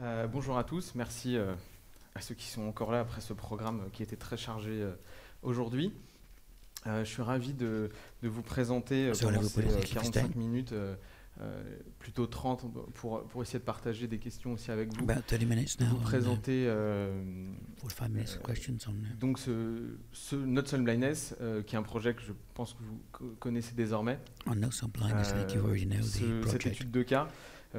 Bonjour à tous, merci à ceux qui sont encore là après ce programme qui était très chargé aujourd'hui. Je suis ravi de vous présenter pendant ces 45 minutes, plutôt 30 pour essayer de partager des questions aussi avec vous. About 30 minutes now. Vous présenter 45 minutes of questions on donc ce Notes on Blindness, qui est un projet que je pense que vous connaissez désormais. on Notes on Blindness. I think you already know the Cette project. étude de cas.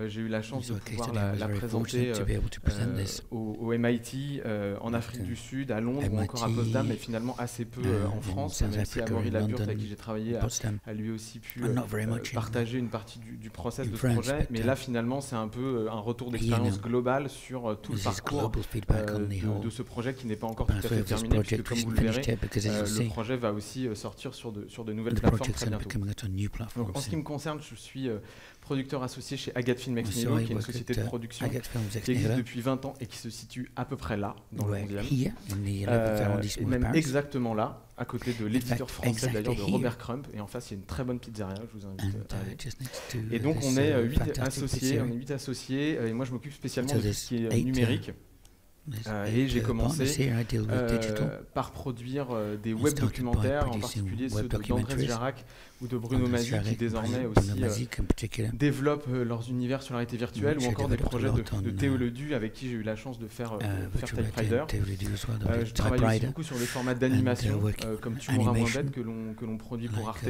J'ai eu la chance de So case pouvoir study, I was la very présenter fortunate to be able to present this au MIT, en Afrique du Sud, à Londres ou encore à MIT, Potsdam, mais finalement assez peu en in France, South même si Africa, Amaury in Laburte, London, avec qui j'ai travaillé, Potsdam. a lui aussi pu Not very much in partager une partie du process in de ce France, projet. but, Mais là, finalement, c'est un peu un retour you d'expérience know, global sur tout le This is parcours global feedback on the de whole ce projet qui n'est pas encore tout à pathway fait of this terminé, puisque project, comme which vous isn't le finished verrez, yet, because as you le see, projet va aussi sortir sur de nouvelles the plateformes project's très going to be bientôt. coming out on new Donc, platforms en ce qui soon. me concerne, je suis producteur associé chez Agathe Film Ex So Nihilo, I qui est une work société at, de production Agathe Films Ex qui existe Nihilo. depuis 20 ans et qui se situe à peu près là, dans le We're 11e. here in the 11th Et arrondissement of même Paris. exactement là, à côté de l'éditeur fact, français d'ailleurs de exactly Robert here. Crump. Et en face, il y a une très bonne pizzeria, je vous invite And à aller. just next to Et donc, this, on est 8 fantastic associés, et moi, je m'occupe spécialement So de tout there's ce qui est 8, numérique. there's Et 8 j'ai commencé partners here. I deal with digital. par produire des I web started by documentaires, en producing particulier ceux web d'Andrés documentaries. Jarac ou de Bruno Andrés Mazzi, Jarac qui and désormais Bruno aussi Mazik in particular. développent leurs univers sur la réalité virtuelle, Which ou I encore des developed a projets lot de on, Théo Ledu, avec qui j'ai eu la chance de faire which we Typewriter. do as well. I Je did travaille aussi Typewriter beaucoup sur les formats d'animation, work comme Tumora Moins animation, Bête, que l'on produit pour Arte.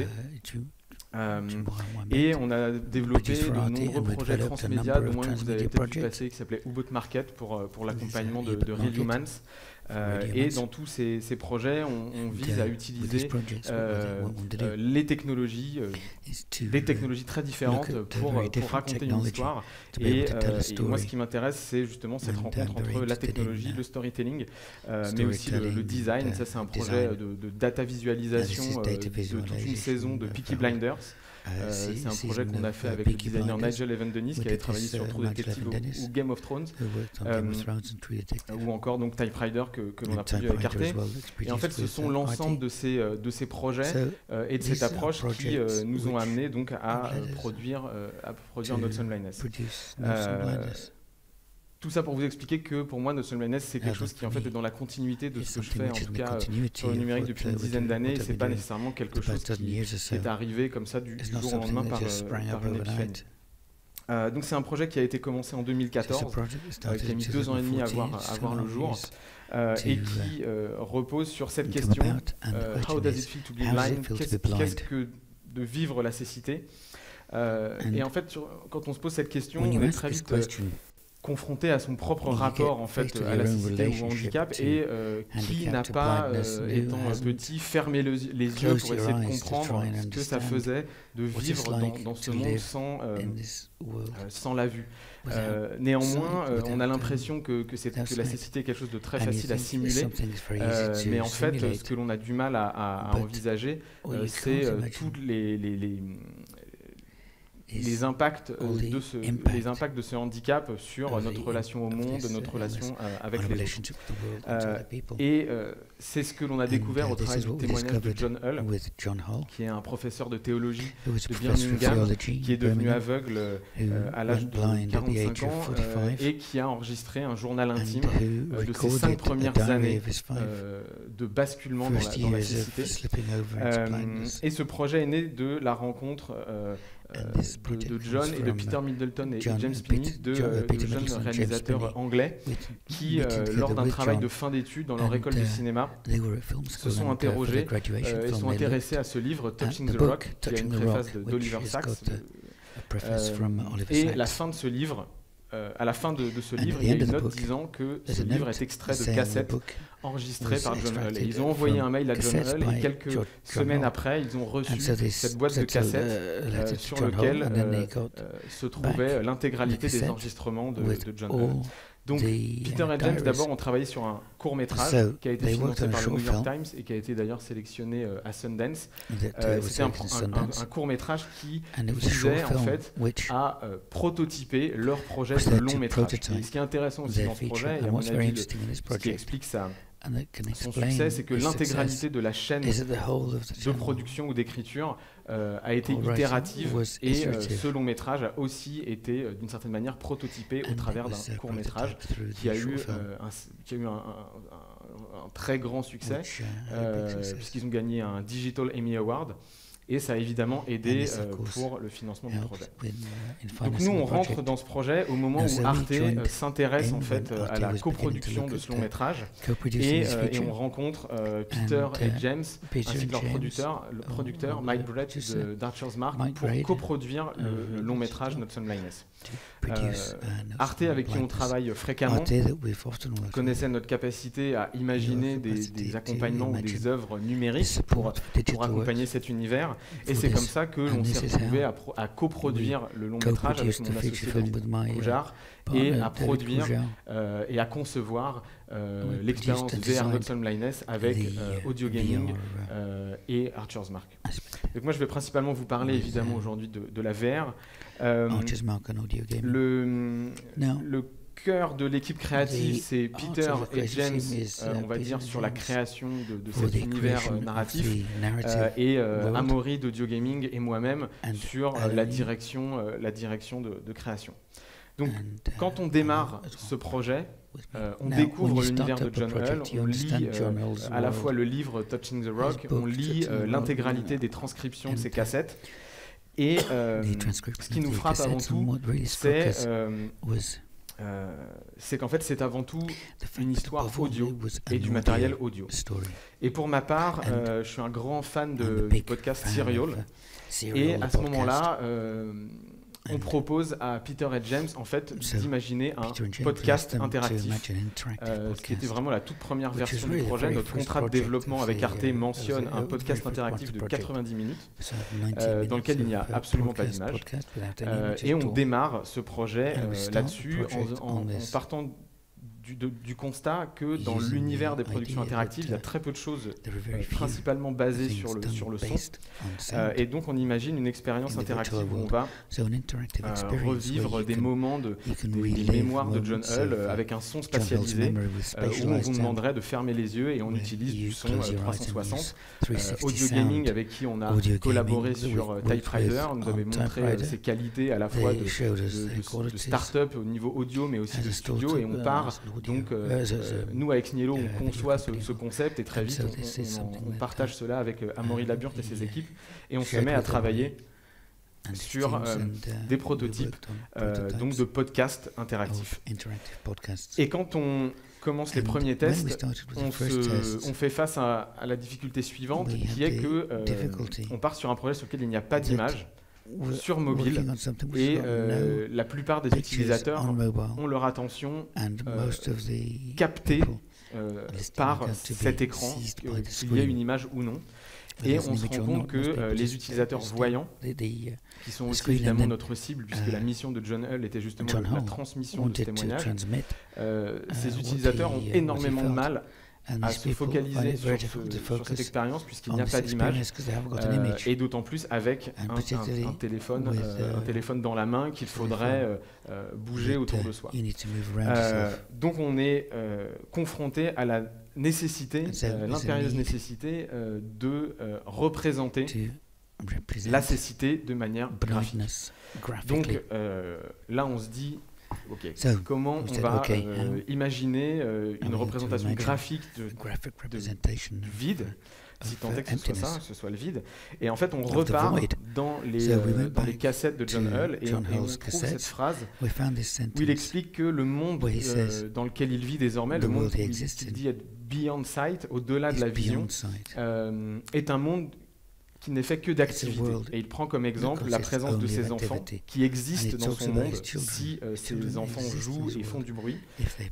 Tomorrow One Et Bit. on a développé Produce de for Arte, nombreux and we projets developed a transmédia, number dont of un que vous avez transmedia peut-être vu projects. passer, qui s'appelait Ubot Market pour l'accompagnement This is de Ubot Real Market Humans. Real Et Humans. dans tous ces projets, on vise à With utiliser these projects, what we want to do les technologies is to des technologies très différentes look at pour very different raconter une technology histoire. to be able to tell a Et moi, story. ce qui m'intéresse, c'est justement cette And rencontre I'm very entre la interested in, technologie, le storytelling, mais aussi le storytelling design. and, Ça, c'est un design. projet de data visualisation And this is data de toute une visualization saison de of Peaky our Blinders. C'est un season projet qu'on a of, fait avec le Peaky designer Blinders. Nigel Evan Dennis, We qui avait did travaillé this, sur True Nigel Detective Evan Dennis, ou Game of Thrones, who worked on Game of Thrones and True Detective. ou encore donc Typewriter que l'on a And produit avec Typewriter Arte. as well, that's Et en fait, produced ce with, sont l'ensemble de ces projets So et de these cette are approche qui projects nous ont which amené donc à led us produire to Notes on Blindness. produce Notes on Euh, Blindness. Tout ça pour vous expliquer que pour moi, Notes on Blindness, c'est quelque chose qui en fait est dans la continuité de It's ce que je something fais, en which is tout in the cas continuity sur le of numérique what, depuis une what dizaine we- d'années. what Et I've c'est been pas doing nécessairement quelque the chose past dozen qui years or so. est arrivé comme ça du It's jour not au something lendemain that par just sprang up une épiphanie. overnight. Donc c'est un projet qui a été commencé en It's a 2014, project that started qui a in mis 2 ans et demi à 2014, voir le 2.5 jour, years et qui repose sur cette to question come about. And the how question does is, it feel to be how does blind? it feel to Qu'est-ce be blind? que de vivre la cécité? And Et en fait, quand on se pose cette question, when on you est ask très this vite question, confronté à son propre you rapport get en faced fait with à your la own cécité ou au relationship handicap, to et qui handicap, n'a to pas, blindness, who étant hasn't petit, fermé les yeux closed pour your essayer de eyes to comprendre try and ce que ça understand faisait de what it's vivre like dans ce to monde live sans this world sans la vue. without Néanmoins, sight, on a without, l'impression que without la sight. cécité est quelque chose de très And you facile à think simuler, something is very easy to mais en fait, simulate, ce que l'on a du mal à but envisager, what you c'est can't imagine tous is les impacts all the les impacts de ce handicap sur of notre the relation au of monde, this notre relation illness avec on a les autres. relationship with the world and to other people. Et c'est ce que l'on a découvert au this travers is du what we témoignage de discovered John Hull, with John Hull, qui est un professeur de théologie who was a de professor of Birmingham, theology qui est in devenu Birmingham, aveugle who à l'âge went de blind at the 45 age ans, of 45, et qui a enregistré un journal intime and who de ses recorded 5 a premières diary années of his de basculement dans first la years cécité. of slipping over into blindness. Et ce projet est né de la rencontre And this project de comes John et de from, Peter Middleton et John James and Spinney, Peter deux jeunes Middleton, James réalisateurs Spinney, anglais with qui, meeting together lors d'un with travail John, de fin d'études dans leur and, école de cinéma, they were at film se school sont and, for their interrogés graduation et film, sont they intéressés looked à ce livre at Touching the the book Rock, qui a Touching une the préface Rock, de which d'Oliver has Sacks. got a preface from Oliver Et Sacks. la fin de ce livre, à la fin de ce And livre, at il y the a end of une the note book, disant que there's ce a livre note est extrait de saying the cassettes book enregistrées was par John Hull. Et extracted ils ont envoyé from un mail à John cassettes Hull, et by quelques John semaines Hull. après, ils ont reçu And so they cette boîte de sent a cassettes letter to sur John Hull, lequel and then they got se trouvait l'intégralité the des cassette enregistrements de with John Hull. all Donc, the Peter et James, diaries. d'abord, ont travaillé sur un court-métrage So, qui a été they worked financé on a par le short New York film Times et qui a été d'ailleurs sélectionné à Sundance. that was C'était un taken to Sundance, court-métrage qui and it was a short visait en film fait which à prototyper leur projet was de there long to métrage. prototype Et ce qui est intéressant aussi their dans ce feature. projet, et à And mon what's very avis, interesting in this ce qui project, explique sa Son succès, c'est que l'intégralité de la chaîne de production ou d'écriture a été itérative et ce long métrage a aussi été d'une certaine manière prototypé au travers d'un court métrage qui a eu un très grand succès puisqu'ils ont gagné un Digital Emmy Award. Et ça a évidemment aidé pour le financement du projet. Donc nous, on rentre dans ce projet au moment où Arte s'intéresse en fait à la coproduction de ce long métrage et on rencontre Peter et James ainsi que leur producteur, le producteur Mike Brett d'Archer's Mark pour coproduire le long métrage Not Some Blindness. Arte, avec qui on travaille fréquemment, connaissait notre capacité à imaginer des accompagnements ou des œuvres numériques pour accompagner cet univers. Et c'est comme ça que l'on s'est retrouvé à coproduire le long métrage avec mon associé David Koujar et à produire et à concevoir l'expérience VR Not Some Blindness avec Audio Gaming et Archer's Mark. Donc moi je vais principalement vous parler évidemment aujourd'hui de la VR. Le cœur de l'équipe créative, c'est Peter et James, on va dire, sur la création de cet univers narratif, et Amaury d'Audio Gaming et moi-même sur la direction de création. Donc, quand on démarre ce projet, on découvre l'univers de John Hull, on lit à la fois le livre Touching the Rock, on lit l'intégralité des transcriptions de ses cassettes, et ce qui nous frappe avant tout, c'est qu'en fait c'est avant tout une histoire audio et du matériel audio. Et pour ma part, je suis un grand fan du podcast Serial, et à ce moment-là, on propose à Peter et James en fait d'imaginer un podcast interactif, ce qui était vraiment la toute première version du projet. Notre contrat de développement avec Arte mentionne un podcast interactif de 90 minutes dans lequel il n'y a absolument pas d'image, et on démarre ce projet là-dessus en partant du constat que dans l'univers des productions interactives, il y a très peu de choses principalement basées sur le son. Et donc on imagine une expérience interactive où on va revivre des moments des mémoires de John Hull avec un son spatialisé, où on vous demanderait de fermer les yeux et on utilise du son 360. Audio Gaming, avec qui on a collaboré sur Typewriter, nous avait montré ses qualités à la fois de start-up au niveau audio mais aussi de studio, et on part. Donc, nous, avec Niello, on conçoit ce concept et très vite, on partage cela avec Amaury Laburte et ses équipes, et on se met à travailler sur des prototypes donc de podcasts interactifs. Et quand on commence les premiers tests, on fait face à la difficulté suivante, qui est que on part sur un projet sur lequel il n'y a pas d'image, sur mobile, et la plupart des utilisateurs ont leur attention captée par cet écran, qu'il y ait une image ou non. Et on se rend compte que les utilisateurs voyants, qui sont aussi évidemment notre cible, puisque la mission de John Hull était justement la transmission de ce témoignage, ces utilisateurs ont énormément de mal à se focaliser sur cette expérience, puisqu'il n'y a pas d'image, et d'autant plus avec un téléphone dans la main qu'il faudrait bouger autour de soi. Donc on est confronté à la nécessité, l'impérieuse nécessité de représenter la cécité de manière graphique. Donc là on se dit, comment on va imaginer une représentation graphique du vide, si tant est que ce soit le vide. Et en fait, on repart dans les cassettes de John Hull, et on trouve cette phrase où il explique que le monde dans lequel il vit désormais, le monde qu'il dit être beyond sight, au-delà de la vision, est un monde qui n'est fait que d'activité. Et il prend comme exemple la présence de ses enfants qui existent dans son monde si ces enfants jouent et font du bruit.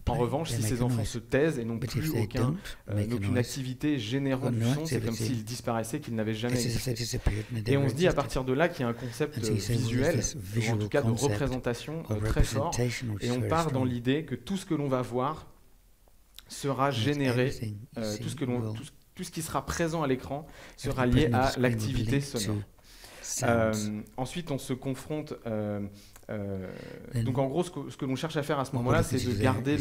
En revanche, si ces enfants se taisent et n'ont plus aucune activité générant du son, c'est comme s'ils disparaissaient, qu'ils n'avaient jamais existé. Et on se dit à partir de là qu'il y a un concept visuel, ou en tout cas de représentation très fort, et on part dans l'idée que tout ce que l'on va voir sera généré, tout ce qui sera présent à l'écran sera lié à l'activité sonore. Ensuite, on se confronte Donc en gros, ce que l'on cherche à faire à ce moment-là, c'est de garder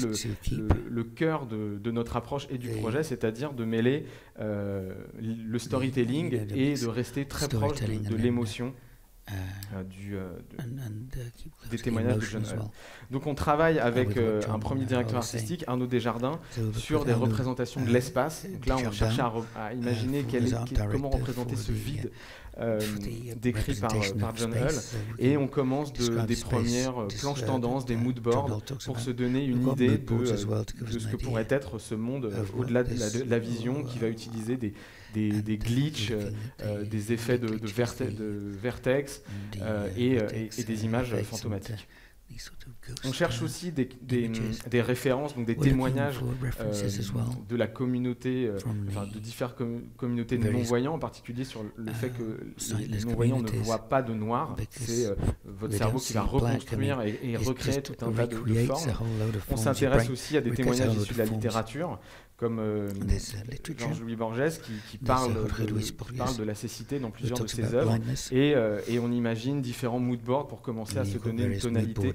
le cœur de notre approche et du projet, c'est-à-dire de mêler le storytelling et de rester très proche de l'émotion des témoignages de John Hull. Donc on travaille avec un premier directeur artistique, Arnaud Desjardins, sur des représentations de l'espace. Donc là, on cherche à imaginer comment représenter ce vide décrit par John Hull, et on commence des premières planches tendances, des mood boards, pour se donner une idée de ce que pourrait être ce monde au-delà de la vision, qui va utiliser des glitches, des effets de vertex et des images fantomatiques. On cherche aussi des références, donc des témoignages de la communauté, de différentes communautés de non-voyants, en particulier sur le fait que les non-voyants ne voient pas de noir. C'est votre cerveau qui va reconstruire et recréer tout un tas de formes. On s'intéresse aussi à des témoignages issus de la littérature, comme Georges-Louis Borges, qui parle de la cécité dans plusieurs de ses œuvres, et on imagine différents moodboards pour commencer à se donner une tonalité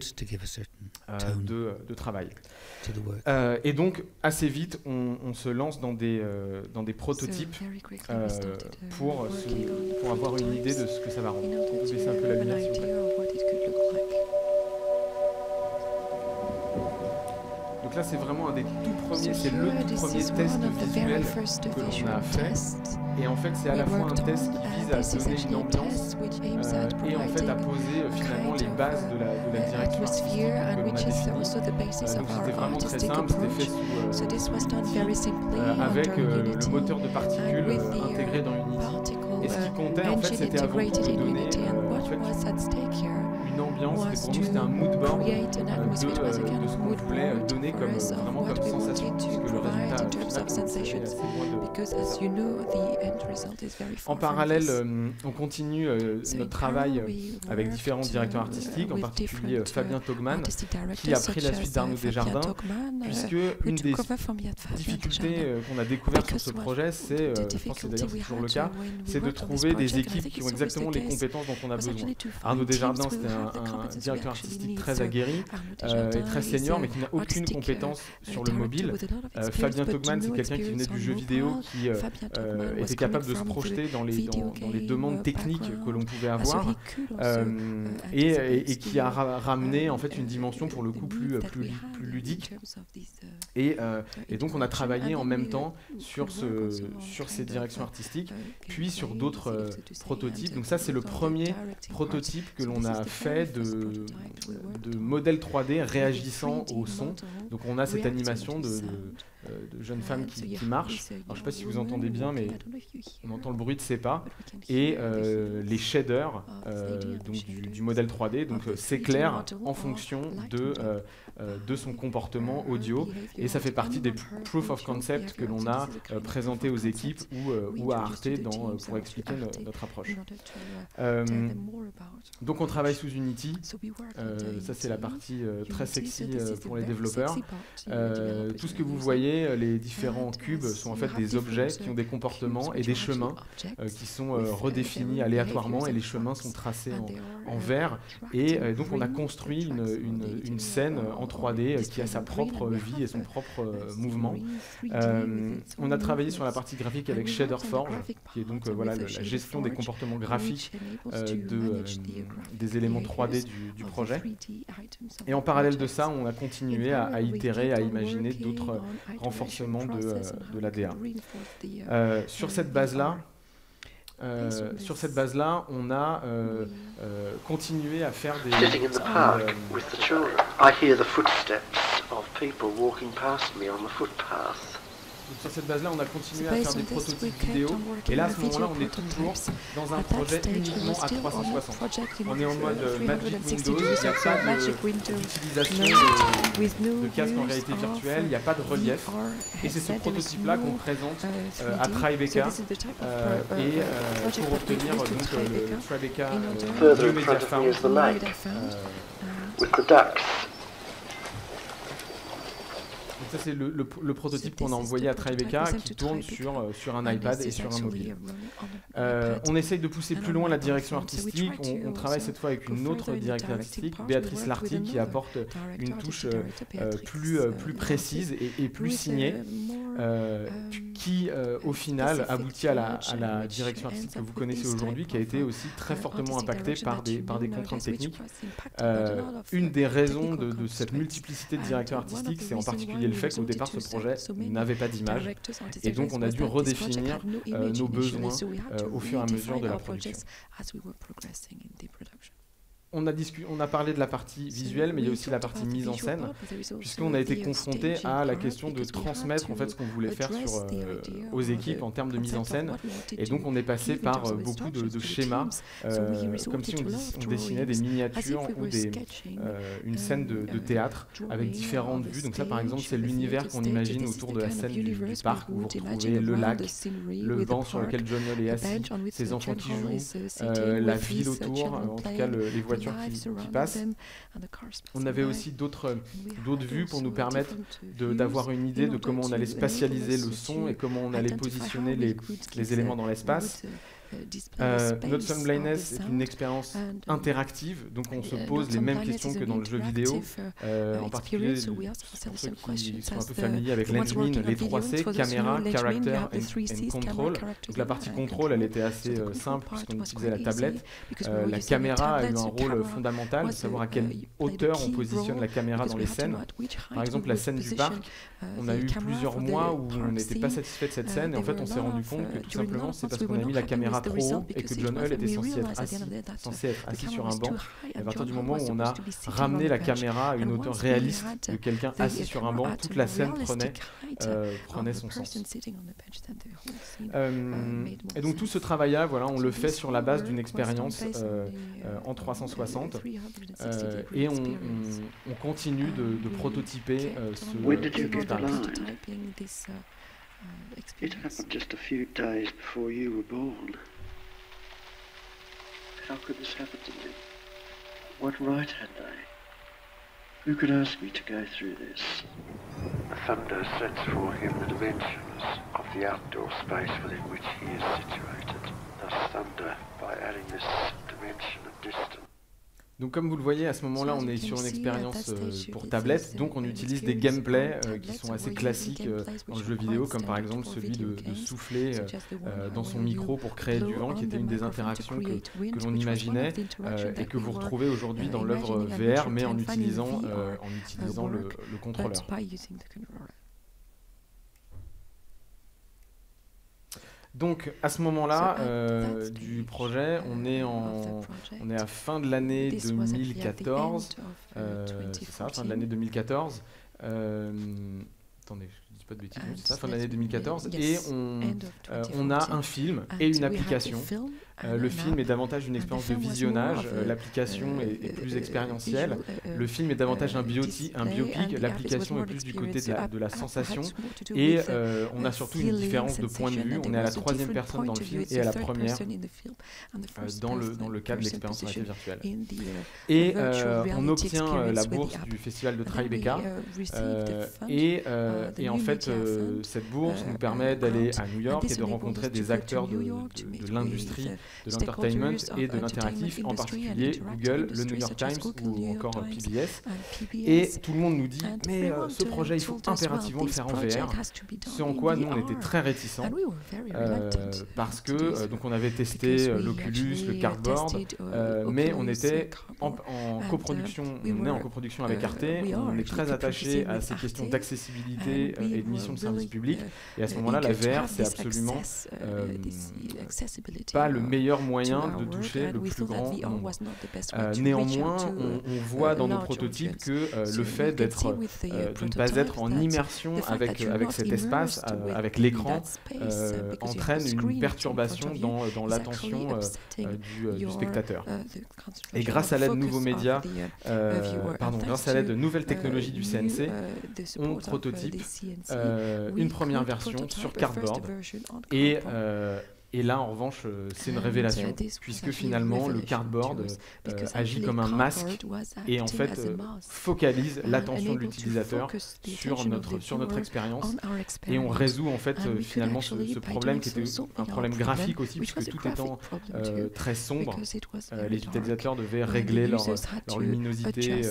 de travail. Et donc, assez vite, on se lance dans des prototypes pour avoir une idée de ce que ça va rendre. On peut baisser un peu la lumière, s'il vous plaît. Donc là, c'est vraiment le tout premier test visuel que l'on a fait. Et en fait, c'est à la fois un test qui vise à donner une ambiance et en fait à poser finalement les bases de la direction artistique que l'on a définie. Donc c'était vraiment très simple, c'était fait sous avec le moteur de particules intégré dans Unity. Et ce qui comptait, en fait, c'était avant tout de donner une ambiance, et pour nous c'était un mood board de ce qu'on voulait donner comme sensation, puisque le résultat en parallèle, on continue notre travail avec différents directeurs artistiques, en particulier Fabien Togman, qui a pris la suite d'Arnaud Desjardins, puisque une des difficultés qu'on a découvertes sur ce projet, c'est, je pense que d'ailleurs c'est toujours le cas, c'est de trouver des équipes qui ont exactement les compétences dont on a besoin. Arnaud Desjardins, c'était un directeur artistique très aguerri et très senior, mais qui n'a aucune compétence sur le mobile. Fabien Togman, c'est quelqu'un qui venait du jeu vidéo, qui était capable de se projeter dans les demandes techniques que l'on pouvait avoir, et qui a ramené en fait une dimension pour le coup plus ludique. Et donc on a travaillé en même temps sur ces directions artistiques, puis sur d'autres prototypes. Donc ça, c'est le premier prototype que l'on a fait de modèle 3D réagissant au son. Donc on a cette animation de jeunes femmes qui marchent. Alors, je ne sais pas si vous entendez bien, mais on entend le bruit de ses pas. Et les shaders du modèle 3D s'éclairent en fonction de son comportement audio. Et ça fait partie des proof of concept que l'on a présentés aux équipes ou à Arte pour expliquer notre approche. Donc on travaille sous Unity. Ça, c'est la partie très sexy pour les développeurs. Tout ce que vous voyez, les différents cubes sont en fait des objets qui ont des comportements et des chemins qui sont redéfinis aléatoirement, et les chemins sont tracés en vert. Et donc on a construit une scène en 3D qui a sa propre vie et son propre mouvement. On a travaillé sur la partie graphique avec ShaderForge, qui est donc la gestion des comportements graphiques des éléments 3D du projet. Et en parallèle de ça, on a continué à itérer, à imaginer d'autres renforcements de la DA. Sur cette base-là, on a continué à faire des... Sitting in the park with the children, I hear the footsteps of people walking past me on the footpath. Donc sur cette base-là, on a continué à faire des prototypes vidéo, et là, à ce moment-là, on est toujours dans un projet uniquement à 360. On est en mode Magic Windows, il n'y a pas d'utilisation de casque en réalité virtuelle, il n'y a pas de relief, et c'est ce prototype-là qu'on présente à Tribeca, et pour obtenir donc le Tribeca Biomedia Found. Donc ça, c'est le prototype qu'on a envoyé à Tribeca, qui tourne sur un iPad et sur un mobile. On essaye de pousser plus loin la direction artistique. On travaille cette fois avec une autre directrice artistique, Béatrice Lartigue, qui apporte une touche plus précise et plus signée, qui au final aboutit à la direction artistique que vous connaissez aujourd'hui, qui a été aussi très fortement impactée par des contraintes techniques. Une des raisons de cette multiplicité de directeurs artistiques, c'est en particulier le fait qu'au départ ce projet n'avait pas d'image, et donc on a dû redéfinir nos besoins au fur et à mesure de la production. On a parlé de la partie visuelle, mais il y a aussi la partie mise en scène, puisqu'on a été confronté à la question de transmettre en fait ce qu'on voulait faire aux équipes en termes de mise en scène. Et donc on est passé par beaucoup de schémas, comme si on dessinait des miniatures ou une scène de théâtre avec différentes vues. Donc ça par exemple c'est l'univers qu'on imagine autour de la scène du parc, où vous retrouvez le lac, le banc sur lequel John Hull est assis, ses enfants qui jouent, la ville autour, en tout cas les voitures qui passent. On avait aussi d'autres vues pour nous permettre d'avoir une idée de comment on allait spatialiser le son et comment on allait positionner les éléments dans l'espace. Not Some Blindness est une expérience interactive, donc on se pose les mêmes questions que dans le jeu vidéo, en particulier pour ceux qui sont un peu familiers avec l'engine, les 3C, caméra, character and control. Donc la partie contrôle, elle était assez simple puisqu'on utilisait la tablette. La caméra a eu un rôle fondamental, de savoir à quelle hauteur on positionne la caméra dans les scènes. Par exemple, la scène du parc, on a eu plusieurs mois où on n'était pas satisfait de cette scène, et en fait on s'est rendu compte que tout simplement c'est parce qu'on a mis la caméra trop haut et que John Hull était censé être assis sur un banc. Et à partir du moment où on a ramené la caméra à une hauteur réaliste de quelqu'un assis sur un banc, toute la scène prenait son sens. Et donc tout ce travail-là, voilà, on le fait sur la base d'une expérience en 360, et on continue de prototyper ce It happened just a few days before you were born. How could this happen to me? What right had I? Who could ask me to go through this? Thunder sets for him the dimensions of the outdoor space within which he is situated. Thus thunder, by adding this dimension of distance. Donc comme vous le voyez, à ce moment-là, on est sur une expérience pour tablette, donc on utilise des gameplays qui sont assez classiques dans le jeu vidéo, comme par exemple celui de souffler dans son micro pour créer du vent, qui était une des interactions que l'on imaginait et que vous retrouvez aujourd'hui dans l'œuvre VR, mais en utilisant le contrôleur. Donc à ce moment-là du projet, on est à fin de l'année 2014. C'est ça, fin de l'année 2014. Attendez, je dis pas de bêtises, c'est ça, fin de l'année 2014. Et on a un film et une application. Le film est davantage une expérience de visionnage, l'application est plus expérientielle. Le film est davantage un biopic, l'application est plus du côté de la sensation. Et on a surtout une différence de point de vue. On est à la troisième personne dans le film et à la première dans le cas de l'expérience réalité virtuelle. Et on obtient la bourse du festival de Tribeca. Et en fait, cette bourse nous permet d'aller à New York et de rencontrer des acteurs de l'industrie de l'entertainment et de l'interactif, en particulier Google, le New York Times ou encore PBS. Et tout le monde nous dit « mais ce projet, il faut impérativement le faire en VR ». Ce en quoi nous, on était très réticents parce que donc on avait testé l'Oculus, le Cardboard, mais on était en coproduction, avec Arte, on est très attaché à ces questions d'accessibilité et de mission de service public, et à ce moment-là, la VR, c'est absolument pas le meilleur moyen de toucher le plus grand nombre. Néanmoins, on voit dans nos prototypes que le fait de ne pas être en immersion avec cet espace, avec l'écran, entraîne une perturbation dans l'attention du spectateur. Et grâce à l'aide de nouveaux médias, grâce à l'aide de nouvelles technologies du CNC, on prototype une première version sur Cardboard, et Et là, en revanche, c'est une révélation, puisque finalement, le cardboard agit comme un masque et en fait focalise l'attention de l'utilisateur sur notre expérience. Et on résout en fait finalement ce problème qui était un problème graphique aussi, puisque tout étant très sombre, les utilisateurs devaient régler leur luminosité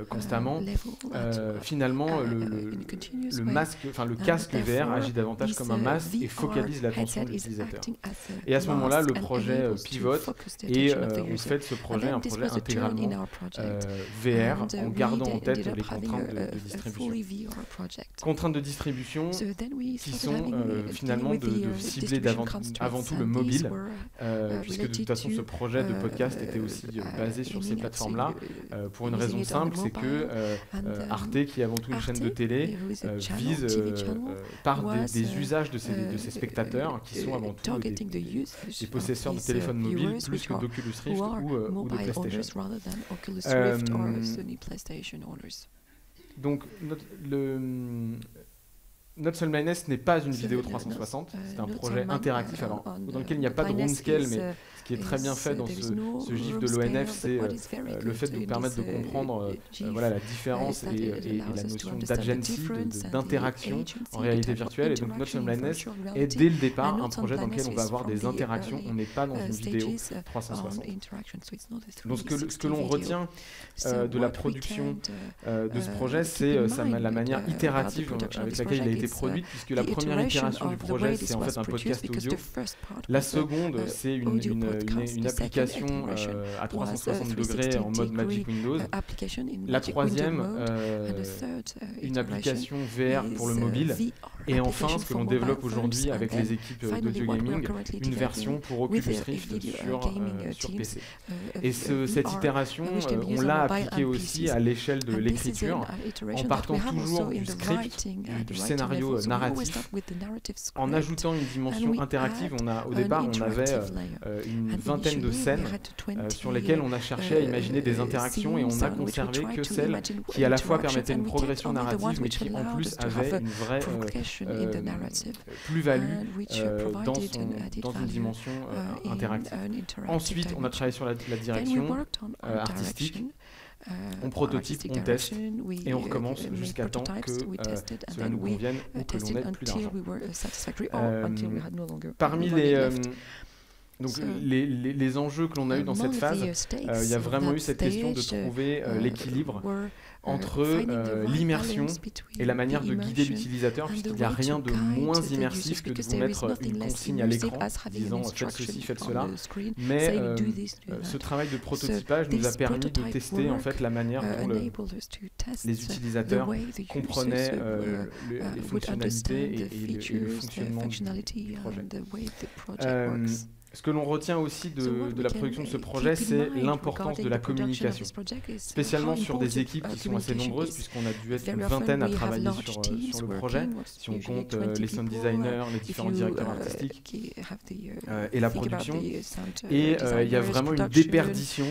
constamment. Finalement, le masque, enfin le casque VR agit davantage comme un masque et focalise l'attention de l'utilisateur. Et à ce moment-là, le projet pivote et on fait de ce projet un projet intégralement VR en gardant en tête les contraintes de distribution. Contraintes de distribution qui sont finalement de cibler avant tout le mobile, puisque de toute façon ce projet de podcast était aussi basé sur ces plateformes-là, pour une raison simple, c'est que Arte, qui est avant tout une chaîne de télé, vise par des usages de ces spectateurs qui sont avant tout des possesseurs de téléphones mobiles plus que d'Oculus Rift ou de PlayStation. Donc Not So Blindness n'est pas une vidéo 360, c'est un projet interactif dans lequel il n'y a pas de room scale, mais ce qui est très bien fait dans ce GIF de l'ONF, c'est le fait de nous permettre de comprendre la différence et la notion d'agency, d'interaction en réalité virtuelle. Et donc Not So Blindness est dès le départ un projet dans lequel on va avoir des interactions, on n'est pas dans une vidéo 360. Donc ce que l'on retient de la production de ce projet, c'est la manière itérative avec laquelle il a été produit, puisque la première itération du projet, c'est en fait un podcast audio. La seconde, c'est une application à 360 degrés en mode Magic Windows. La troisième, une application VR pour le mobile. Et enfin, ce que l'on développe aujourd'hui avec les équipes d'Audio Gaming, une version pour Oculus Rift sur PC. Et cette itération, on l'a appliquée aussi à l'échelle de l'écriture, en partant toujours du script, du scénario narratif, en ajoutant une dimension interactive. Au départ, on avait une vingtaine de scènes sur lesquelles on a cherché à imaginer des interactions, et on n'a conservé que celles qui à la fois permettaient une progression narrative, mais qui en plus avaient une vraie plus-value dans une dimension interactive. Ensuite, on a travaillé sur la direction artistique. On prototype, on teste et on recommence jusqu'à temps que cela nous convienne ou que l'on n'ait plus d'argent. Parmi les enjeux que l'on a eu dans cette phase, il y a vraiment eu cette question de trouver l'équilibre entre l'immersion et la manière de guider l'utilisateur, puisqu'il n'y a rien de moins immersif que de vous mettre une consigne à l'écran disant faites ceci, faites cela. Mais ce travail de prototypage nous a permis de tester en fait la manière dont les utilisateurs comprenaient les fonctionnalités et le fonctionnement du projet. Ce que l'on retient aussi de la production de ce projet, c'est l'importance de la communication, spécialement sur des équipes qui sont assez nombreuses, puisqu'on a dû être une vingtaine à travailler sur le projet, si on compte les sound designers, les différents directeurs artistiques et la production. Et il y a vraiment une déperdition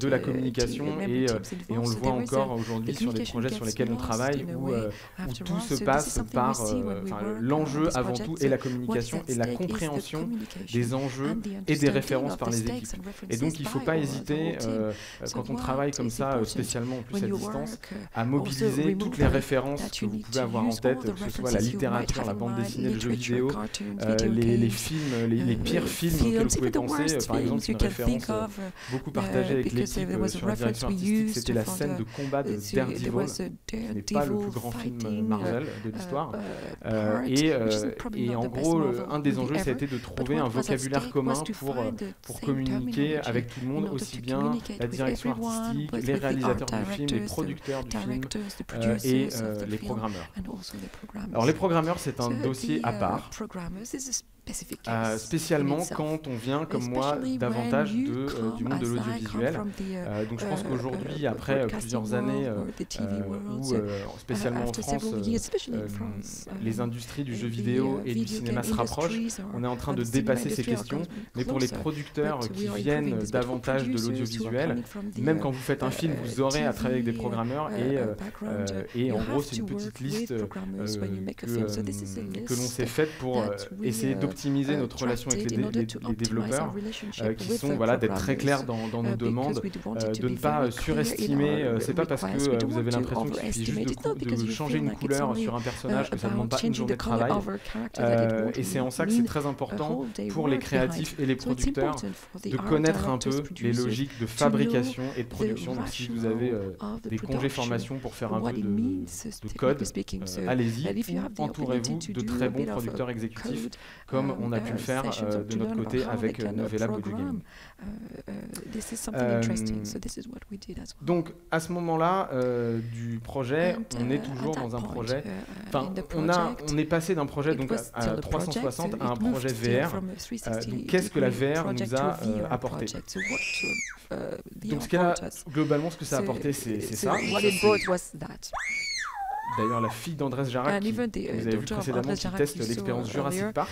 de la communication, et on le voit encore aujourd'hui sur les projets sur lesquels on travaille, où tout se passe par l'enjeu avant tout est la communication et la compréhension des enjeux et des références par les équipes. Et donc il ne faut pas hésiter, quand on travaille comme ça, spécialement en plus à distance, à mobiliser toutes les références que vous pouvez avoir en tête, que ce soit la littérature, la bande dessinée, le jeu vidéo, les films, les pires films auxquels vous pouvez penser. Par exemple, une référence beaucoup partagée avec l'équipe sur la direction artistique, c'était la scène de combat de Daredevil, qui n'est pas le plus grand film Marvel de l'histoire. Et en gros, un des enjeux, ça a été de trouver un vocabulaire commun pour communiquer avec tout le monde, aussi bien la direction artistique, les réalisateurs du film, les producteurs du film et les programmeurs. Alors les programmeurs, c'est un dossier à part. Spécialement quand on vient, comme moi, davantage du monde de l'audiovisuel. Donc je pense qu'aujourd'hui, après plusieurs années où, spécialement en France, les industries du jeu vidéo et du cinéma se rapprochent, on est en train de dépasser ces questions. Mais pour les producteurs qui viennent davantage de l'audiovisuel, même quand vous faites un film, vous aurez à travailler avec des programmeurs, et en gros, c'est une petite liste que l'on s'est faite pour essayer d'optimiser optimiser notre relation avec les développeurs, qui sont d'être très clairs dans nos demandes, de ne pas surestimer. C'est pas parce que vous avez l'impression qu'il suffit juste de changer une couleur sur un personnage que ça ne demande pas une journée de travail. Et c'est en ça que c'est très important pour les créatifs et les producteurs de connaître un peu les logiques de fabrication et de production. Donc si vous avez des congés formation pour faire un peu de code, allez-y, entourez-vous de très bons producteurs exécutifs comme on a pu le faire de notre côté avec Novella Audio Game. Donc à ce moment-là du projet, on est toujours dans un projet, on est passé d'un projet donc à 360 à un projet VR. Donc qu'est-ce que la VR nous a apporté? Donc globalement ce que ça a apporté, c'est ça. D'ailleurs, la fille d'Andrés Jarrac, que vous avez vu précédemment, qui teste l'expérience Jurassic Park.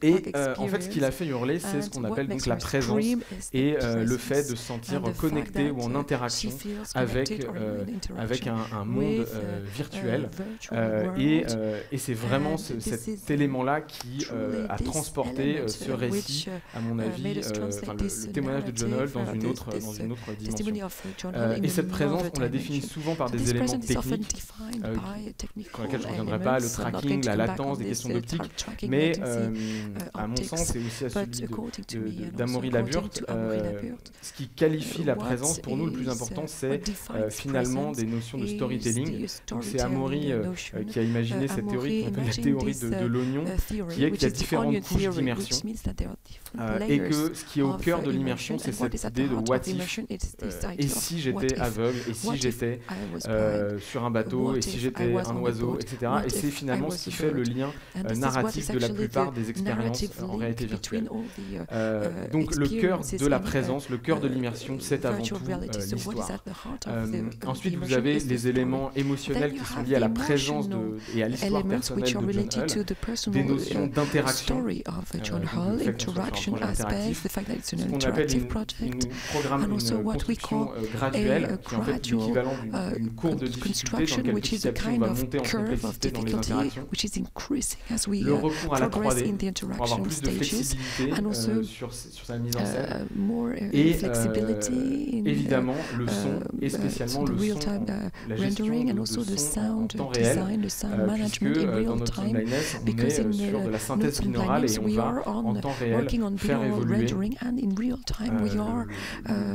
Et en fait, ce qu'il a fait hurler, c'est ce qu'on appelle donc la présence et le fait de se sentir connecté ou en interaction avec un monde virtuel. Et c'est vraiment cet élément-là qui a transporté ce récit, à mon avis, le témoignage de John Hall dans une autre dimension. Et cette présence, on la définit souvent par des éléments techniques, sur lesquels je ne reviendrai pas, le tracking, la latence, des questions d'optique, mais à mon sens, c'est aussi à celui d'Amaury Laburde. Ce qui qualifie la présence, pour nous, le plus important, c'est finalement des notions de storytelling. C'est Amaury qui a imaginé cette théorie qu'on appelle la théorie de l'oignon, qui est qu'il y a différentes couches d'immersion, et que ce qui est au cœur de l'immersion, c'est cette idée de what if, et si j'étais aveugle, et si j'étais sur un bateau, et si j'étais un oiseau, etc. Et c'est finalement ce qui fait le lien narratif de la plupart des expériences en réalité virtuelle. Donc le cœur de la présence, le cœur de l'immersion, c'est avant tout l'histoire. Ensuite, vous avez les éléments émotionnels qui sont liés à la présence et à l'histoire personnelle de John Hall, des notions d'interaction, le fait qu'on soit sur un projet interactif, ce qu'on appelle une construction graduelle, qui est en fait l'équivalent d'une courbe de difficulté dans laquelle petit à petit on va monter en complexité dans les interactions. Le recours à la 3D pour avoir plus de flexibilité sur sa mise en scène. Et évidemment le son, et spécialement le son, la gestion de son en temps réel, puisque dans notre timeliness, on est sur de la synthèse binaurale et on va en temps réel faire évoluer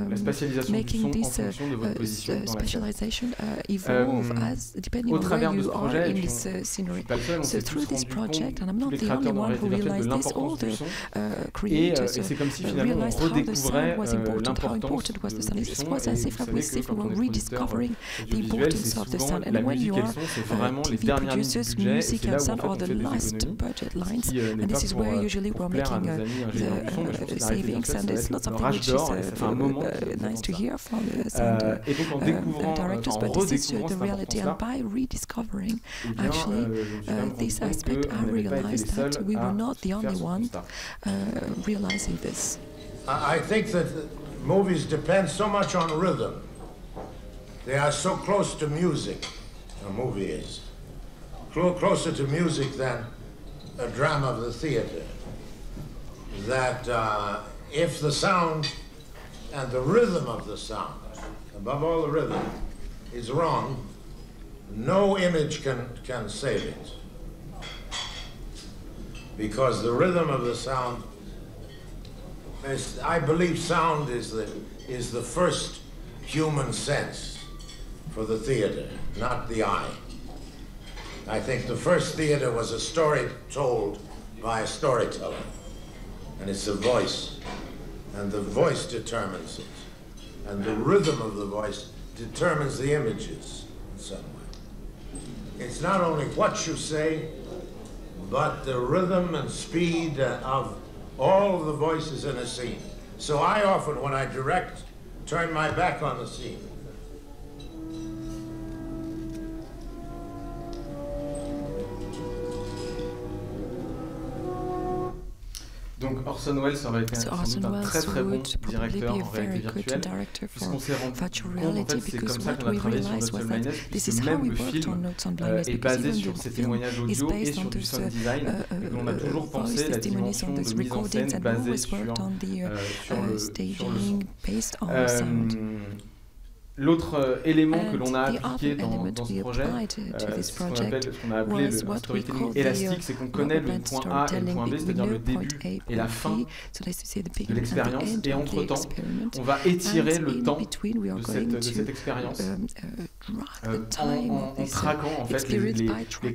la spatialisation du son en fonction de votre position dans la scène. Au travers de ce projet, et puis je ne suis pas le seul, on s'est tous rendu compte, tous les créateurs de réalité virtuelle, de l'importance du son. Et c'est comme si finalement on redécouvrait l'importance du son. Et vous savez que quand on est producteur audiovisuel, c'est souvent la musique et le son, c'est vraiment les dernières lignes du budget, et c'est là où en fait on fait des économies, ce qui n'est pas pour plaire à nos amis ingénieurs du son, mais je pense que la réalité virtuelle, ça va être le rage d'or, et ça fait un moment qu'ils entendent ça. Et donc en découvrant, en redécouvrant cette importance-là, this aspect, I realized that we were not the only one realizing this. I think that movies depend so much on rhythm. They are so close to music, a movie is. Closer to music than a drama of the theater. That if the sound and the rhythm of the sound, above all the rhythm, is wrong, no image can save it. Because the rhythm of the sound, I believe sound is the first human sense for the theater, not the eye. I think the first theater was a story told by a storyteller, and it's a voice, and the voice determines it, and the rhythm of the voice determines the images in some way. It's not only what you say, but the rhythm and speed of all the voices in a scene. So I often, when I direct, turn my back on the scene. Donc Orson Welles aurait été sans doute un très très bon directeur en réalité virtuelle, puisqu'on s'est rendu compte, en fait, c'est comme ça qu'on a travaillé sur Not So Blindness, puisque même le film est basé sur ces témoignages audio et sur du sound design, et qu'on a toujours pensé la dimension de mise en scène basée sur le sound. L'autre élément que l'on a appliqué dans ce projet, ce qu'on a appelé le storytelling élastique, c'est qu'on connaît le point A et le point B, c'est-à-dire le début et la fin de l'expérience, et entre-temps, on va étirer le temps de cette expérience en traquant en fait les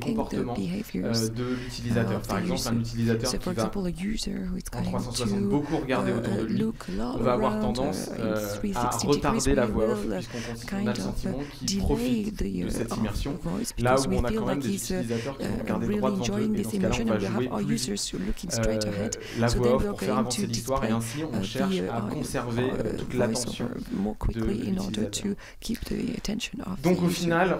comportements de l'utilisateur. Par exemple, un utilisateur qui va en 360 beaucoup regarder autour de lui, on va avoir tendance à retarder la voix off, on a le sentiment qu'ils profitent de cette immersion, là où on a quand même des utilisateurs qui vont regarder droit devant eux, et dans ce cas-là, on va jouer plus la voix off pour faire avancer l'histoire, et ainsi on cherche à conserver toute l'attention de l'utilisateur. Donc au final,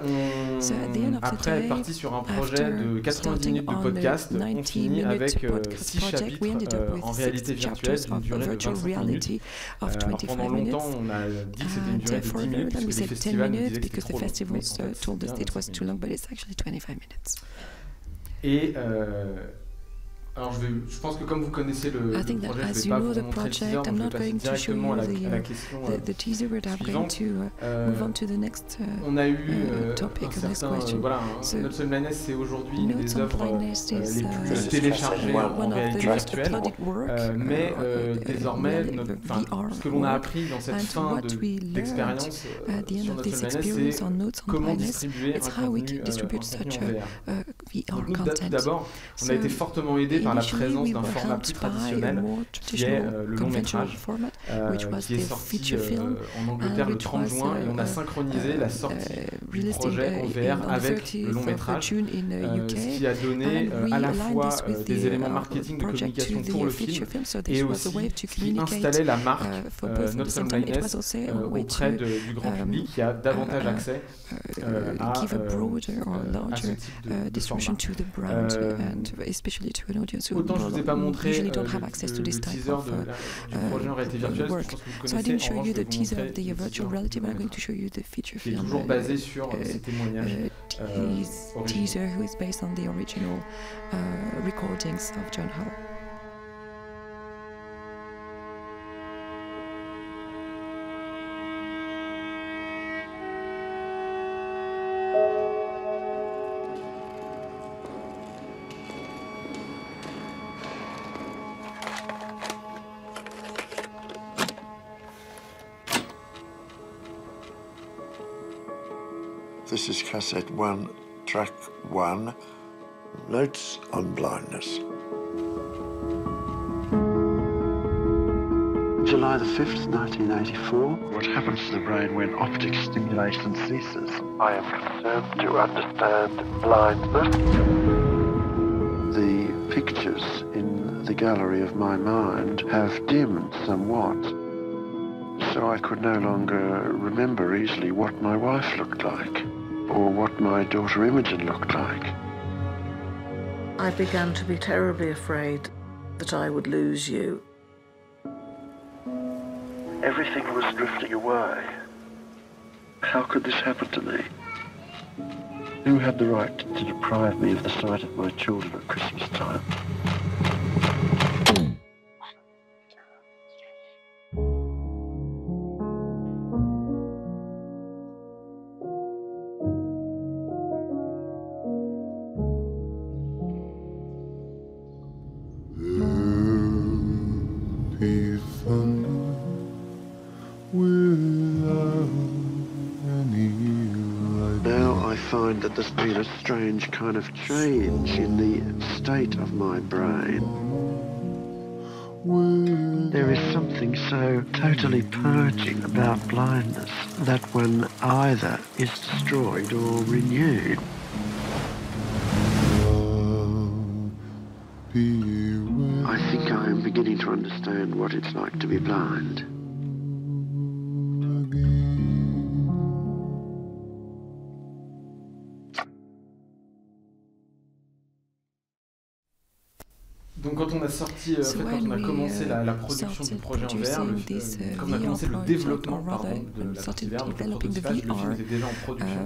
après être parti sur un projet de 90 minutes de podcast, on finit avec 6 chapitres en réalité virtuelle d'une durée de 25 minutes. Pendant longtemps, on a dit que c'était une durée de 10 minutes, parce que les festivals nous disaient que c'était trop long. Et alors je pense que comme vous connaissez le projet, je ne vais pas vous montrer le teaser, donc je vais passer directement à la question suivante. On a eu un certain... Voilà, Not So Blindness, c'est aujourd'hui une des œuvres les plus téléchargées en réalité virtuelle, mais désormais, ce que l'on a appris dans cette fin d'expérience sur Not So Blindness, c'est comment distribuer un contenu en VR. Donc tout d'abord, on a été fortement aidé par la présence d'un format plus traditionnel qui est le long métrage, qui est sorti en Angleterre le 30 juin, et on a synchronisé la sortie du projet en VR avec le long métrage, ce qui a donné à la fois des éléments marketing de communication pour le film, et aussi qui installait la marque Not So Blindness auprès du grand public, qui a davantage accès à ce type de format. Autant je ne vous ai pas montré le teaser du projet en réalité virtuelle, je pense que vous connaissez. En revanche, je vais vous montrer le feature film qui est toujours basé sur ces témoignages originaux. This is cassette 1, track 1, Notes on Blindness. July the 5th, 1984. What happens to the brain when optic stimulation ceases? I am concerned to understand blindness. The pictures in the gallery of my mind have dimmed somewhat, so I could no longer remember easily what my wife looked like, or what my daughter Imogen looked like. I began to be terribly afraid that I would lose you. Everything was drifting away. How could this happen to me? Who had the right to deprive me of the sight of my children at Christmas time? That there's been a strange kind of change in the state of my brain. There is something so totally purging about blindness that one either is destroyed or renewed. I think I am beginning to understand what it's like to be blind. Donc quand on a sorti, en fait, quand on a commencé la production du projet en VR, quand on a commencé le développement de la partie VR, donc le prototypage, le film était déjà en production.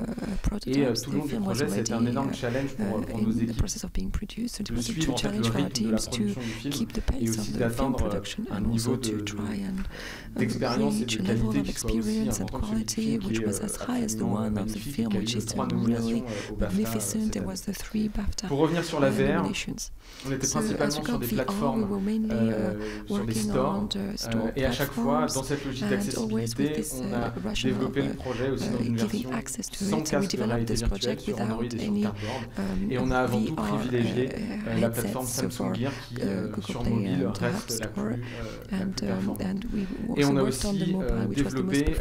Et tout le long du projet, ça a été un énorme challenge pour nos équipes de suivre en fait, le rythme de la production du film et aussi d'atteindre un niveau d'expérience et de qualité qui soit aussi important que celui du film, qui est absolument magnifique, qui a eu 3 nominations au BAFTA cette année. Pour revenir sur la VR, on était principalement sur des plateformes, sur des stores, et à chaque fois, dans cette logique d'accessibilité, on a développé le projet aussi dans une version sans casque de réalité virtuelle sur Android et sur Cardboard. Et on a avant tout privilégié la plateforme Samsung Gear qui, sur mobile, reste la plus performante. Et on a aussi développé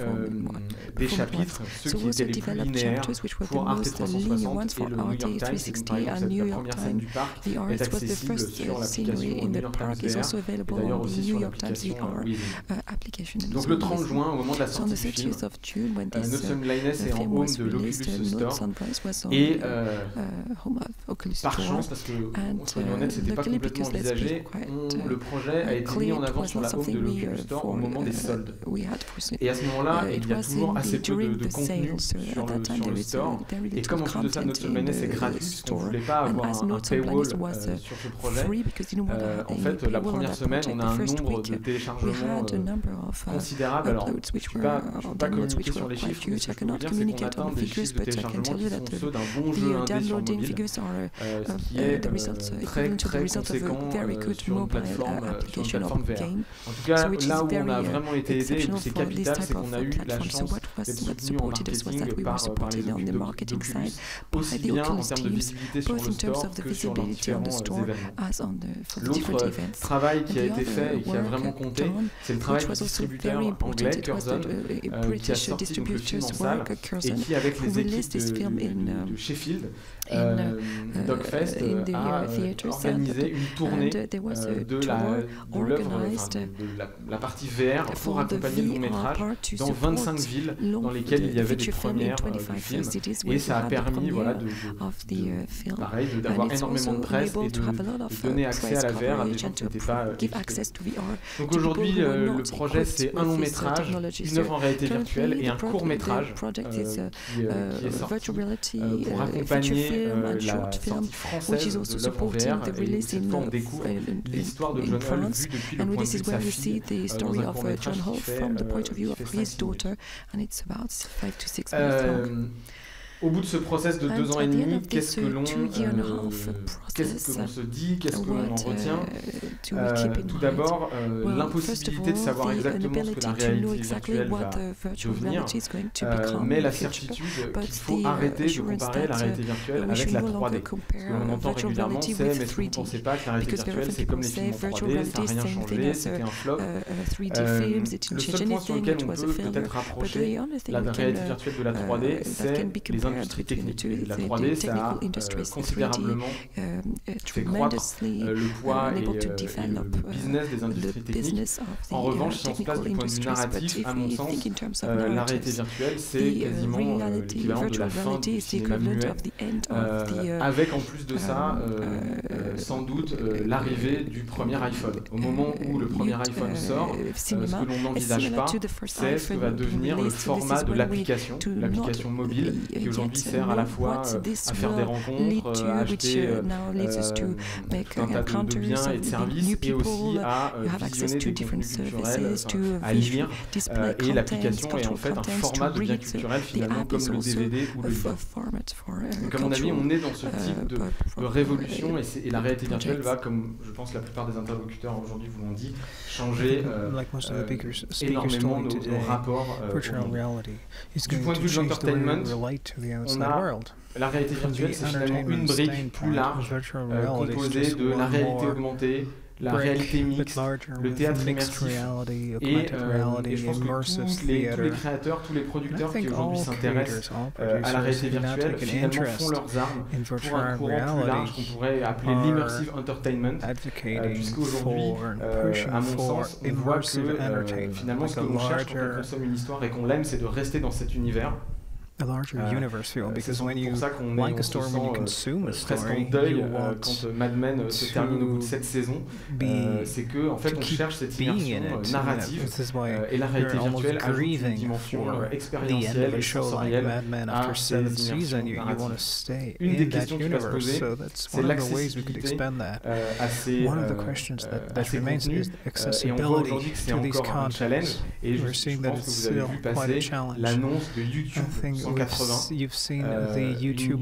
des chapitres, ceux qui étaient les plus linéaires pour Arte 360 et le New York Times. Par exemple, la première scène du parc est accessible sur l'application New York Times VR et d'ailleurs aussi sur l'application Within. Donc le 30 juin, au moment de la sortie du film, Notre Sunblindness est en home de l'Oculus Store et par chance, parce que soyons honnêtes, c'était pas complètement envisagé, le projet a été mis en avant sur la home de l'Oculus Store au moment des soldes. Et à ce moment-là, il y a toujours assez peu de contenu sur le store. Et comme en plus de ça, Notre Sunblindness est gratuit, puisqu'on ne voulait pas avoir un paywall sur ce projet, en fait, la première semaine, on a un nombre de téléchargements considérable. Alors, je ne peux pas communiquer sur les chiffres, mais ce que je peux vous dire, c'est qu'on atteint des chiffres de téléchargements qui sont ceux d'un bon jeu indé sur mobile, ce qui est très conséquent sur une plateforme VR. En tout cas, là où on a vraiment été aidé, et c'est capital, c'est qu'on a eu la chance d'être soutenu en marketing par les équipes d'Oculus, aussi bien en termes de visibilité sur le store que sur leurs différents événements. L'autre travail qui a été fait et qui a vraiment compté, c'est le travail du distributeur anglais, Curzon, qui a sorti donc le film en salle et qui, avec les équipes de Sheffield, Dogfest, a organisé une tournée de la partie VR pour accompagner le long-métrage dans 25 villes dans lesquelles il y avait des premières du film. Et ça a permis d'avoir énormément de presse et de donner accès à la VR à des gens qui n'étaient pas équipés. Donc aujourd'hui, le projet, c'est un long-métrage, une œuvre en réalité virtuelle et un court-métrage qui est sorti pour accompagner la sortie française de l'œuvre en VR. Et cette fois, on découvre l'histoire de John Hull vue depuis le point de vue de sa fille dans un court-métrage qui fait 5 minutes. Au bout de ce process de 2 ans et demi, qu'est-ce que l'on se dit, qu'est-ce que l'on en retient? Tout d'abord, l'impossibilité de savoir exactement ce que la réalité virtuelle va devenir, mais la certitude qu'il faut arrêter de comparer la réalité virtuelle avec la 3D. Ce qu'on entend régulièrement, c'est mais est-ce que vous ne pensez pas que la réalité virtuelle, c'est comme les films en 3D, ça n'a rien changé, c'était un flop. Le seul point sur lequel on peut peut-être rapprocher la réalité virtuelle de la 3D, c'est les industries techniques. La 3D, ça a considérablement fait croître le poids et le business des industries techniques. En revanche, si on se place du point de vue narratif, à mon sens, la réalité virtuelle, c'est quasiment l'équivalent de la fin du cinéma muet, avec en plus de ça, sans doute, l'arrivée du premier iPhone. Au moment où le premier iPhone sort, ce que l'on n'envisage pas, c'est ce que va devenir le format de l'application mobile, qui aujourd'hui sert à la fois à faire des rencontres, à acheter tout un tas de biens et de services, et aussi à visionner des contenus culturels, à lire, et l'application est en fait un format de bien culturel finalement comme le DVD ou le livre. Donc à mon avis, on est dans ce type de révolution, et la réalité virtuelle va, comme je pense la plupart des interlocuteurs aujourd'hui vous l'ont dit, changer énormément nos rapports au monde. Du point de vue de l'entertainment, on a la réalité virtuelle, c'est finalement une brique plus large composée de la réalité augmentée, la réalité mixte, le théâtre immersif, et je pense que tous les créateurs, tous les producteurs qui aujourd'hui s'intéressent à la réalité virtuelle finalement font leurs armes pour un courant plus large qu'on pourrait appeler l'immersive entertainment, puisqu'aujourd'hui, à mon sens, on voit que finalement ce que l'on cherche quand on consomme une histoire et qu'on l'aime, c'est de rester dans cet univers. a larger universe feel, because when you like a story, when you consume a story, you want quand Mad Men se termine au bout de 7 saisons, c'est que en fait on cherche cette immersion narrative, et la réalité virtuelle ajoute une dimension expérientielle et sensorielle à ces immersions narratives. Une des questions qui va se poser, c'est l'accessibilité à ces contenus, et on voit aujourd'hui que c'est encore un challenge, et je pense que vous avez vu passer l'annonce de YouTube 180, une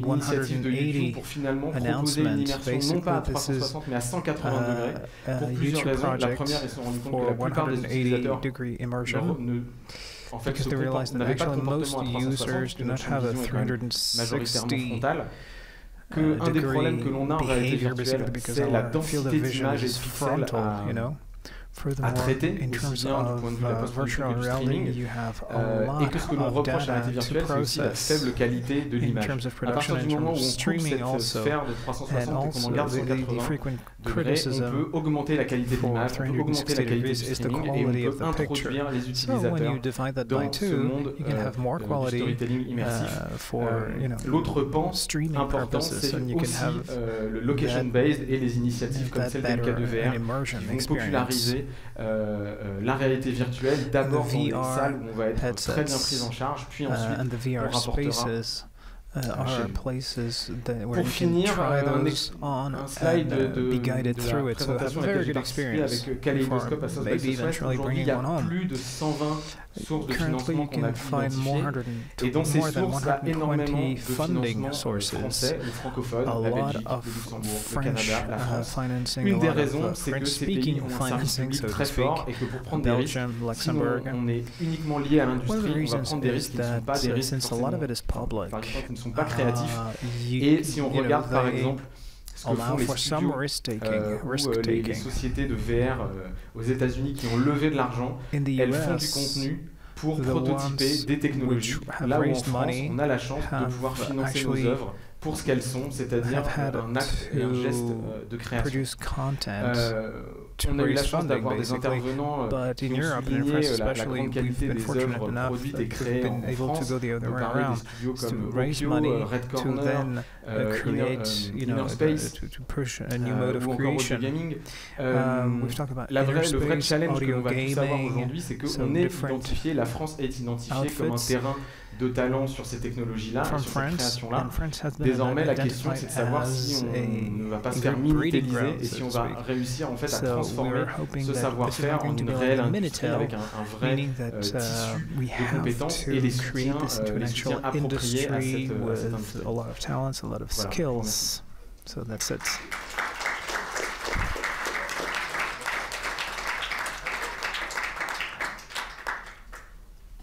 initiative de YouTube pour finalement proposer une immersion non pas à 360 mais à 180 degrés, pour plusieurs raisons. La première, ils se sont rendus compte que la plupart des utilisateurs en fait n'avaient pas de comportement à 360, donc une vision majoritairement frontale. Un des problèmes que l'on a en réalité virtuelle, c'est la densité d'images et de pixels à traiter, aussi bien du point de vue de la post-production que du streaming, et que ce que l'on reproche à la réalité virtuelle, c'est aussi la faible qualité de l'image. À partir du moment où on coupe cette sphère de 360 et qu'on en garde 180 degrés, on peut augmenter la qualité de l'image, on peut augmenter la qualité du streaming, et on peut introduire les utilisateurs dans ce monde du storytelling immersif. L'autre pan important, c'est aussi le location-based et les initiatives comme celle d'MK2VR qui vont populariser la réalité virtuelle, d'abord dans des salles où on va être très bien pris en charge, puis ensuite on rapportera pour finir, un slide de la présentation à laquelle j'ai participé avec Kaleidoscope à South by Southwest. Aujourd'hui, il y a plus de 120 sources de financement qu'on a pu identifier. Et dans ces sources, il y a énormément de financements français ou francophones, la Belgique, le Luxembourg, le Canada, la France. Une des raisons, c'est que ces pays ont un service public très fort et que pour prendre des risques, si on est uniquement lié à l'industrie, on va prendre des risques qui ne sont pas des risques forcément, par exemple, qui ne sont pas créatifs. Et si on regarde par exemple ce que font les studios ou les sociétés de VR aux États-Unis qui ont levé de l'argent, elles font du contenu pour prototyper des technologies. Là où en France, on a la chance de pouvoir financer nos œuvres pour ce qu'elles sont, c'est-à-dire un acte et un geste de création. On a eu la chance d'avoir des intervenants qui ont souligné la grande qualité des œuvres produites et créées en France. On peut parler des studios comme Okyo, Red Corner, Inner Space ou encore Audio Gaming. Le vrai challenge que l'on va tous avoir aujourd'hui, c'est qu'on est identifié, la France est identifiée comme un terrain de talent sur ces technologies-là, et sur ces créations-là. Désormais, la question, c'est de savoir si on ne va pas se faire miniaturiser et si on va réussir en fait à transformer ce savoir-faire en une réelle industrie avec un vrai tissu de compétences et les soutiens appropriés à cette industrie. Voilà, merci.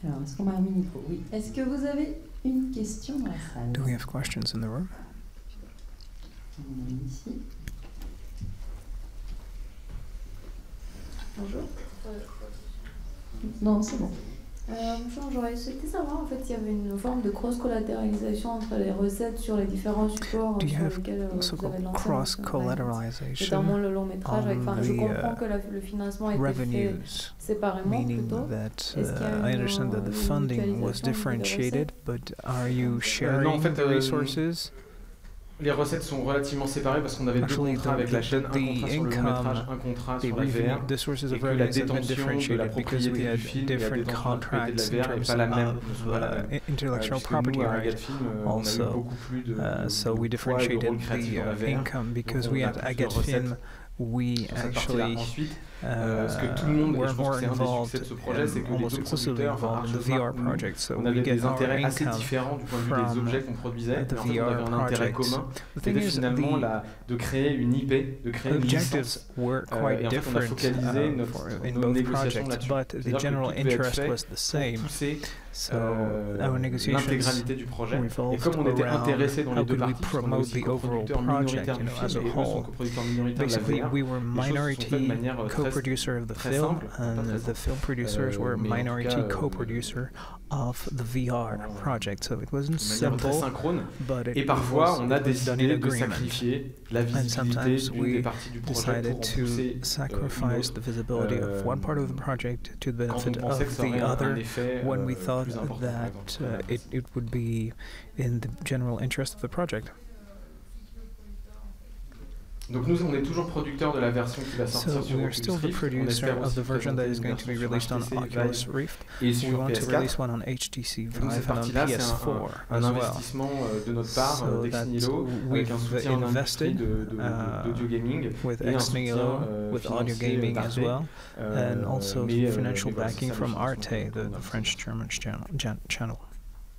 Alors, est-ce qu'on m'a remis le micro? Oui. Est-ce que vous avez une question dans la salle? Do we have questions in the room? On a ici. Bonjour. Non, c'est bon. Bonjour, j'aurais souhaité savoir en fait s'il y avait une forme de cross-collatéralisation entre les recettes sur les différents supports sur lesquels vous avez lancé, notamment le long métrage. Je comprends que le financement a été fait séparément plutôt. I understand that the funding was differentiated, but are you sharing the resources? Les recettes sont relativement séparées parce qu'on avait deux contrats avec la chaîne, un contrat sur le long métrage, un contrat sur la VR, et que la détention de la propriété du film et la détention de la propriété de la VR n'est pas la même. Puisque nous, à Agatfilm, on a eu beaucoup plus de poids et de rôle créatif dans la VR. Because we at Agatfilm, we actually ce que tout le monde, et je pense que c'est un des succès de ce projet, c'est que les deux producteurs, on avait des intérêts assez différents du point de vue des objets qu'on produisait, mais en fait on avait un intérêt commun, c'était finalement de créer une IP, de créer une licence. Et en fait on a focalisé nos négociations là-dessus. C'est-à-dire que tout devait être fait pour pousser l'intégralité du projet. Et comme on était intéressés dans les deux parties, on est aussi coproducteur minoritaire du film, et eux sont coproducteurs minoritaires de la VR, les choses se sont faites de manière très producer of the film, and the film producers were minority co-producer of the VR project. So it wasn't simple, but it was done in agreement. And sometimes we decided to sacrifice the visibility of one part of the project to the benefit of the other when we thought that it would be in the general interest of the project. Donc nous, on est toujours producteur de la version qui va sortir sur Oculus Rift. On espère aussi the version that is going to be released on Oculus Rift. Et sur we want PS4. to release one on HTC Vive Donc cette and on partie-là, c'est PS4 un as investissement de notre part, d'Exnilo, avec un soutien en industrie d'audio gaming, with et un Exnilo, soutien with audio gaming as well, and also financial backing from Arte, the French-German channel.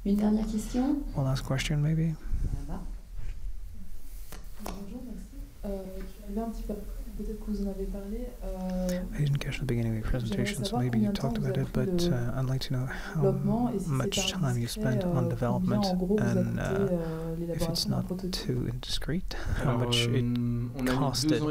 Une dernière question. One last question, maybe? Bonjour, merci. Tu avais un petit peu, peut-être que vous en avez parlé. I didn't catch the beginning of your presentation, so maybe you talked about it, but I'd like to know how much time you spent on development, and if it's not too indiscreet, how much it costed.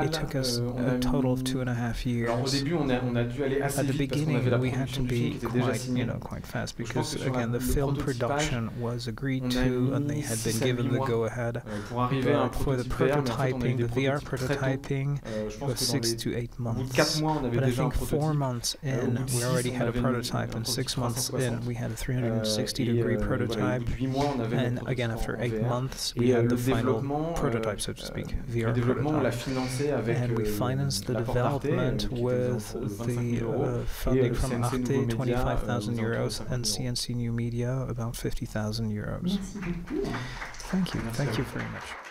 It took us a total of 2.5 years. Alors au début, on a dû aller assez At the vite parce qu'on avait la beginning, we had production to du film be qui était déjà quite, signée. quite fast Je pense because que sur again, the le film prototypage, production was agreed on a to, and they mis had 6 been à 8 given the mois, go-ahead. Pour arriver à un For the prototype VR, mais en fait, on a eu prototyping, des the VR prototypes très tôt. prototyping Je pense was que 6 to 8 au bout de months. 4 mois, on avait But I déjà un think 4 prototype. months Au in, bout de we already 6, had on a avait prototype, un and 6 prototype months 360. in, we had a 360-degree prototype. Voilà, au bout de 8 mois, on avait And notre again, prototype after 8 en VR. months, we Et had le the final développement, prototype, so to speak, VR le développement, on l'a prototype. financé avec And we financed the l'apport d'Arte, development qui était aux with alentours de 25 the 000 €, funding et from CNC Arte, Nouveau Média, 25,000 aux alentours de euros, 50 and 000 €. CNC New Media, about 50,000 euros. Merci beaucoup. Thank you. Merci Thank à you vous. very much.